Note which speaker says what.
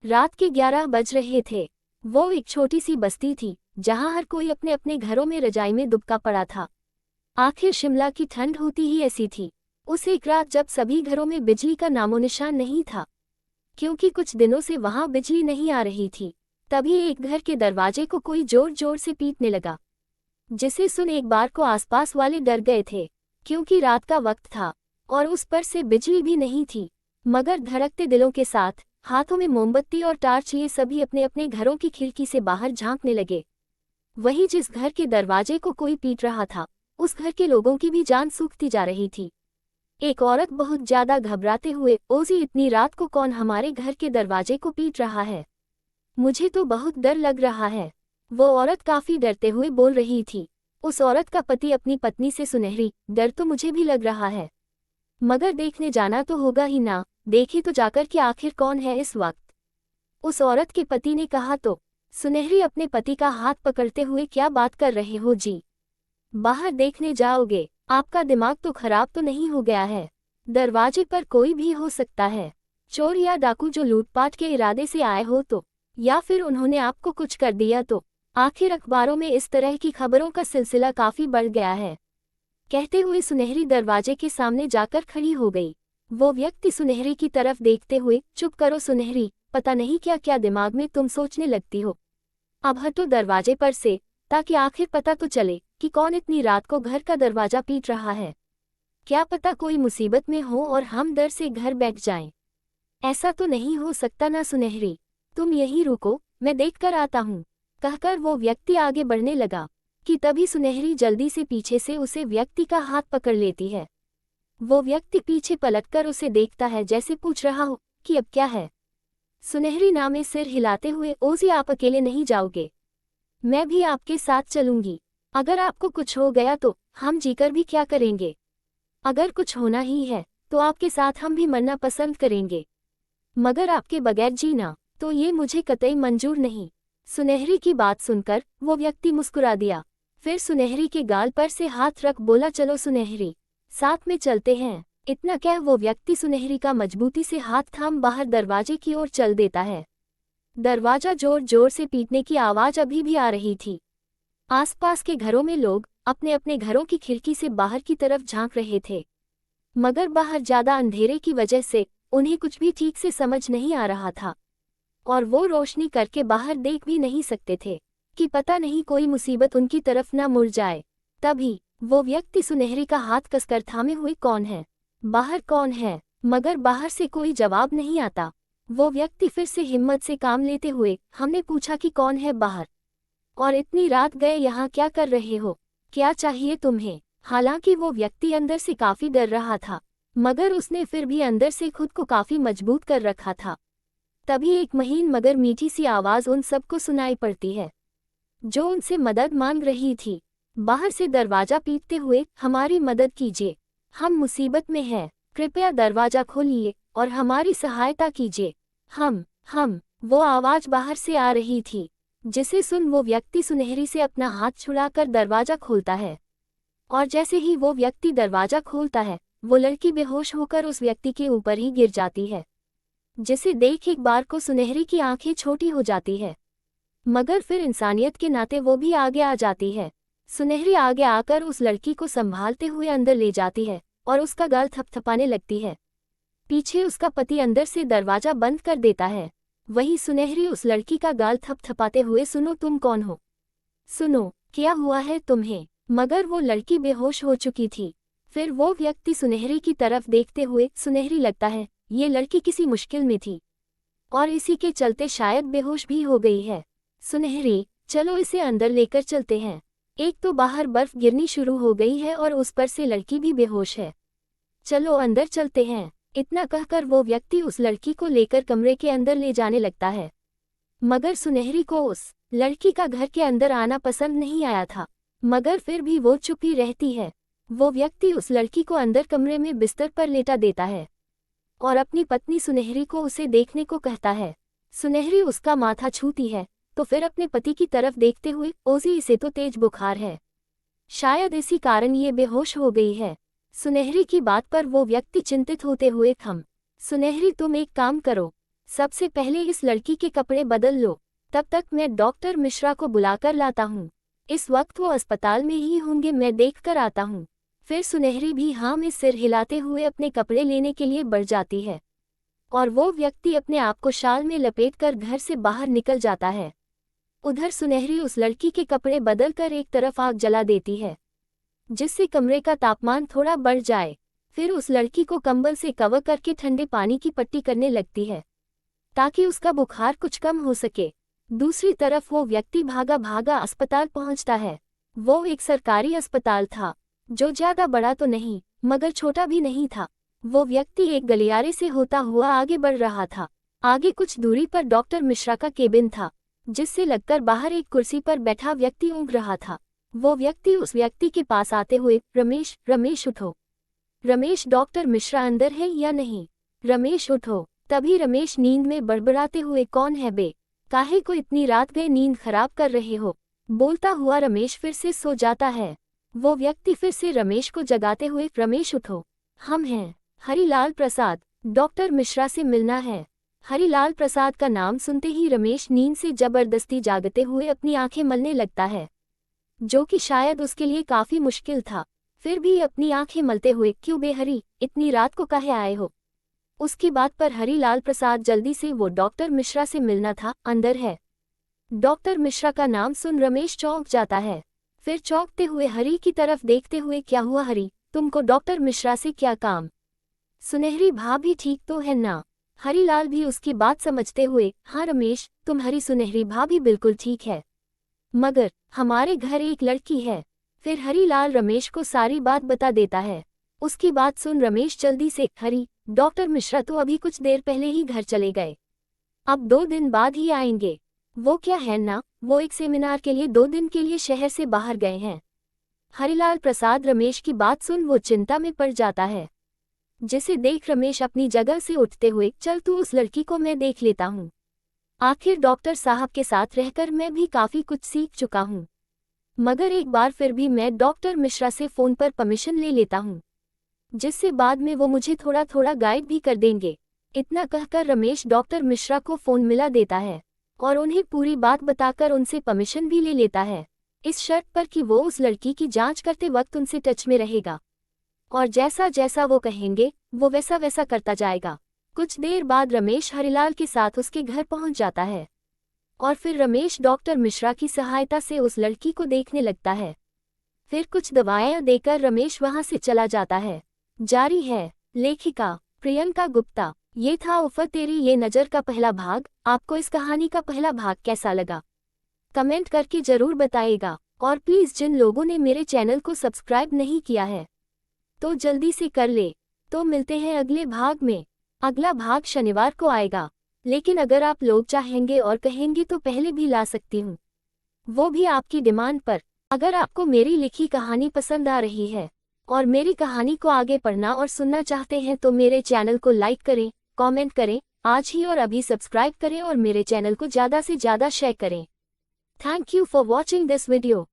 Speaker 1: रात के 11 बज रहे थे। वो एक छोटी सी बस्ती थी जहां हर कोई अपने अपने घरों में रजाई में दुबका पड़ा था। आखिर शिमला की ठंड होती ही ऐसी थी। उस एक रात जब सभी घरों में बिजली का नामोनिशान नहीं था, क्योंकि कुछ दिनों से वहां बिजली नहीं आ रही थी, तभी एक घर के दरवाजे को कोई जोर जोर से पीटने लगा, जिसे सुन एक बार को आसपास वाले डर गए थे, क्योंकि रात का वक्त था और उस पर से बिजली भी नहीं थी। मगर धड़कते दिलों के साथ, हाथों में मोमबत्ती और टार्च लिए सभी अपने अपने घरों की खिड़की से बाहर झांकने लगे। वही जिस घर के दरवाजे को कोई पीट रहा था, उस घर के लोगों की भी जान सूखती जा रही थी। एक औरत बहुत ज्यादा घबराते हुए, ओजी इतनी रात को कौन हमारे घर के दरवाजे को पीट रहा है? मुझे तो बहुत डर लग रहा है। वो औरत काफी डरते हुए बोल रही थी। उस औरत का पति अपनी पत्नी से, सुनहरी, डर तो मुझे भी लग रहा है, मगर देखने जाना तो होगा ही ना, देखे तो जाकर कि आखिर कौन है इस वक्त। उस औरत के पति ने कहा तो। सुनहरी अपने पति का हाथ पकड़ते हुए, क्या बात कर रहे हो जी? बाहर देखने जाओगे? आपका दिमाग तो खराब तो नहीं हो गया है? दरवाजे पर कोई भी हो सकता है, चोर या डाकू जो लूटपाट के इरादे से आए हो तो, या फिर उन्होंने आपको कुछ कर दिया तो। आखिर अखबारों में इस तरह की खबरों का सिलसिला काफी बढ़ गया है। कहते हुए सुनहरी दरवाजे के सामने जाकर खड़ी हो गई। वो व्यक्ति सुनहरी की तरफ देखते हुए, चुप करो सुनहरी, पता नहीं क्या क्या दिमाग में तुम सोचने लगती हो। अब हटो दरवाजे पर से, ताकि आखिर पता तो चले कि कौन इतनी रात को घर का दरवाजा पीट रहा है। क्या पता कोई मुसीबत में हो और हम डर से घर बैठ जाएं। ऐसा तो नहीं हो सकता ना सुनहरी, तुम यहीं रुको, मैं देखकर आता हूँ। कहकर वो व्यक्ति आगे बढ़ने लगा कि तभी सुनहरी जल्दी से पीछे से उसे व्यक्ति का हाथ पकड़ लेती है। वो व्यक्ति पीछे पलटकर उसे देखता है, जैसे पूछ रहा हो कि अब क्या है। सुनहरी ना में सिर हिलाते हुए, ओजी आप अकेले नहीं जाओगे, मैं भी आपके साथ चलूंगी। अगर आपको कुछ हो गया तो हम जीकर भी क्या करेंगे? अगर कुछ होना ही है तो आपके साथ हम भी मरना पसंद करेंगे, मगर आपके बगैर जीना तो ये मुझे कतई मंजूर नहीं। सुनहरी की बात सुनकर वो व्यक्ति मुस्कुरा दिया। फिर सुनहरी के गाल पर से हाथ रख बोला, चलो सुनहरी, साथ में चलते हैं। इतना कह वो व्यक्ति सुनहरी का मजबूती से हाथ थाम बाहर दरवाजे की ओर चल देता है। दरवाजा जोर जोर से पीटने की आवाज अभी भी आ रही थी। आसपास के घरों में लोग अपने अपने घरों की खिड़की से बाहर की तरफ झांक रहे थे, मगर बाहर ज्यादा अंधेरे की वजह से उन्हें कुछ भी ठीक से समझ नहीं आ रहा था, और वो रोशनी करके बाहर देख भी नहीं सकते थे कि पता नहीं कोई मुसीबत उनकी तरफ न मुड़ जाए। तभी वो व्यक्ति सुनहरी का हाथ कसकर थामे हुए, कौन है? बाहर कौन है? मगर बाहर से कोई जवाब नहीं आता। वो व्यक्ति फिर से हिम्मत से काम लेते हुए, हमने पूछा कि कौन है बाहर? और इतनी रात गए यहाँ क्या कर रहे हो? क्या चाहिए तुम्हें? हालांकि वो व्यक्ति अंदर से काफी डर रहा था, मगर उसने फिर भी अंदर से खुद को काफी मजबूत कर रखा था। तभी एक महीन मगर मीठी सी आवाज उन सबको सुनाई पड़ती है, जो उनसे मदद मांग रही थी। बाहर से दरवाजा पीटते हुए, हमारी मदद कीजिए, हम मुसीबत में हैं, कृपया दरवाजा खोलिए और हमारी सहायता कीजिए। हम वो आवाज बाहर से आ रही थी, जिसे सुन वो व्यक्ति सुनहरी से अपना हाथ छुड़ाकर दरवाजा खोलता है। और जैसे ही वो व्यक्ति दरवाजा खोलता है, वो लड़की बेहोश होकर उस व्यक्ति के ऊपर ही गिर जाती है, जिसे देख एक बार को सुनहरी की आंखें छोटी हो जाती है, मगर फिर इंसानियत के नाते वो भी आगे आ जाती है। सुनहरी आगे आकर उस लड़की को संभालते हुए अंदर ले जाती है और उसका गाल थपथपाने लगती है। पीछे उसका पति अंदर से दरवाजा बंद कर देता है। वही सुनहरी उस लड़की का गाल थपथपाते हुए, सुनो तुम कौन हो? सुनो, क्या हुआ है तुम्हें? मगर वो लड़की बेहोश हो चुकी थी। फिर वो व्यक्ति सुनहरी की तरफ देखते हुए, सुनहरी, लगता है ये लड़की किसी मुश्किल में थी और इसी के चलते शायद बेहोश भी हो गई है। सुनहरी, चलो इसे अंदर लेकर चलते हैं। एक तो बाहर बर्फ गिरनी शुरू हो गई है और उस पर से लड़की भी बेहोश है। चलो अंदर चलते हैं। इतना कहकर वो व्यक्ति उस लड़की को लेकर कमरे के अंदर ले जाने लगता है, मगर सुनहरी को उस लड़की का घर के अंदर आना पसंद नहीं आया था, मगर फिर भी वो चुप ही रहती है। वो व्यक्ति उस लड़की को अंदर कमरे में बिस्तर पर लेटा देता है और अपनी पत्नी सुनहरी को उसे देखने को कहता है। सुनहरी उसका माथा छूती है तो फिर अपने पति की तरफ देखते हुए, ओजी, इसे तो तेज बुखार है, शायद इसी कारण ये बेहोश हो गई है। सुनहरी की बात पर वो व्यक्ति चिंतित होते हुए, सुनहरी तुम एक काम करो, सबसे पहले इस लड़की के कपड़े बदल लो, तब तक मैं डॉक्टर मिश्रा को बुलाकर लाता हूँ। इस वक्त वो अस्पताल में ही होंगे, मैं देखकर आता हूँ। फिर सुनहरी भी हाँ में सिर हिलाते हुए अपने कपड़े लेने के लिए बढ़ जाती है और वो व्यक्ति अपने आप को शाल में लपेटकर घर से बाहर निकल जाता है। उधर सुनहरी उस लड़की के कपड़े बदलकर एक तरफ आग जला देती है, जिससे कमरे का तापमान थोड़ा बढ़ जाए। फिर उस लड़की को कंबल से कवर करके ठंडे पानी की पट्टी करने लगती है ताकि उसका बुखार कुछ कम हो सके। दूसरी तरफ वो व्यक्ति भागा भागा अस्पताल पहुंचता है। वो एक सरकारी अस्पताल था, जो ज्यादा बड़ा तो नहीं मगर छोटा भी नहीं था। वो व्यक्ति एक गलियारे से होता हुआ आगे बढ़ रहा था। आगे कुछ दूरी पर डॉक्टर मिश्रा का केबिन था, जिससे लगकर बाहर एक कुर्सी पर बैठा व्यक्ति ऊँघ रहा था। वो व्यक्ति उस व्यक्ति के पास आते हुए, रमेश, रमेश उठो। रमेश, डॉक्टर मिश्रा अंदर है या नहीं? रमेश उठो। तभी रमेश नींद में बड़बड़ाते हुए, कौन है बे? काहे को इतनी रात गए नींद खराब कर रहे हो? बोलता हुआ रमेश फिर से सो जाता है। वो व्यक्ति फिर से रमेश को जगाते हुए, रमेश उठो, हम हैं हरिलाल प्रसाद, डॉक्टर मिश्रा से मिलना है। हरिलाल प्रसाद का नाम सुनते ही रमेश नींद से जबरदस्ती जागते हुए अपनी आंखें मलने लगता है, जो कि शायद उसके लिए काफी मुश्किल था। फिर भी अपनी आंखें मलते हुए, क्यों बे हरी, इतनी रात को काहे आए हो? उसकी बात पर हरिलाल प्रसाद जल्दी से, वो डॉक्टर मिश्रा से मिलना था, अंदर है। डॉक्टर मिश्रा का नाम सुन रमेश चौंक जाता है। फिर चौंकते हुए हरी की तरफ देखते हुए, क्या हुआ हरी, तुमको डॉक्टर मिश्रा से क्या काम? सुनहरी भाभी ठीक तो है ना? हरिलाल भी उसकी बात समझते हुए, हाँ रमेश, तुम्हारी सुनहरी भाभी बिल्कुल ठीक है, मगर हमारे घर एक लड़की है। फिर हरिलाल रमेश को सारी बात बता देता है। उसकी बात सुन रमेश जल्दी से, हरी, डॉक्टर मिश्रा तो अभी कुछ देर पहले ही घर चले गए, अब 2 दिन बाद ही आएंगे। वो क्या है ना, वो एक सेमिनार के लिए 2 दिन के लिए शहर से बाहर गए हैं। हरिलाल प्रसाद रमेश की बात सुन वो चिंता में पड़ जाता है, जिसे देख रमेश अपनी जगह से उठते हुए, चल तू उस लड़की को मैं देख लेता हूँ। आखिर डॉक्टर साहब के साथ रहकर मैं भी काफ़ी कुछ सीख चुका हूँ, मगर एक बार फिर भी मैं डॉक्टर मिश्रा से फ़ोन पर परमिशन ले लेता हूँ, जिससे बाद में वो मुझे थोड़ा थोड़ा गाइड भी कर देंगे। इतना कहकर रमेश डॉक्टर मिश्रा को फ़ोन मिला देता है और उन्हें पूरी बात बताकर उनसे परमिशन भी ले लेता है, इस शर्त पर कि वो उस लड़की की जांच करते वक्त उनसे टच में रहेगा और जैसा जैसा वो कहेंगे वो वैसा वैसा करता जाएगा। कुछ देर बाद रमेश हरिलाल के साथ उसके घर पहुंच जाता है और फिर रमेश डॉक्टर मिश्रा की सहायता से उस लड़की को देखने लगता है। फिर कुछ दवाएं देकर रमेश वहां से चला जाता है। जारी है लेखिका प्रियंका गुप्ता। ये था उफ़र तेरी ये नज़र का पहला भाग। आपको इस कहानी का पहला भाग कैसा लगा कमेंट करके ज़रूर बताइएगा और प्लीज़ जिन लोगों ने मेरे चैनल को सब्सक्राइब नहीं किया है तो जल्दी से कर ले। तो मिलते हैं अगले भाग में। अगला भाग शनिवार को आएगा, लेकिन अगर आप लोग चाहेंगे और कहेंगे तो पहले भी ला सकती हूँ, वो भी आपकी डिमांड पर। अगर आपको मेरी लिखी कहानी पसंद आ रही है और मेरी कहानी को आगे पढ़ना और सुनना चाहते हैं तो मेरे चैनल को लाइक करें, कमेंट करें आज ही और अभी सब्सक्राइब करें और मेरे चैनल को ज़्यादा से ज़्यादा शेयर करें। Thank you for watching this video.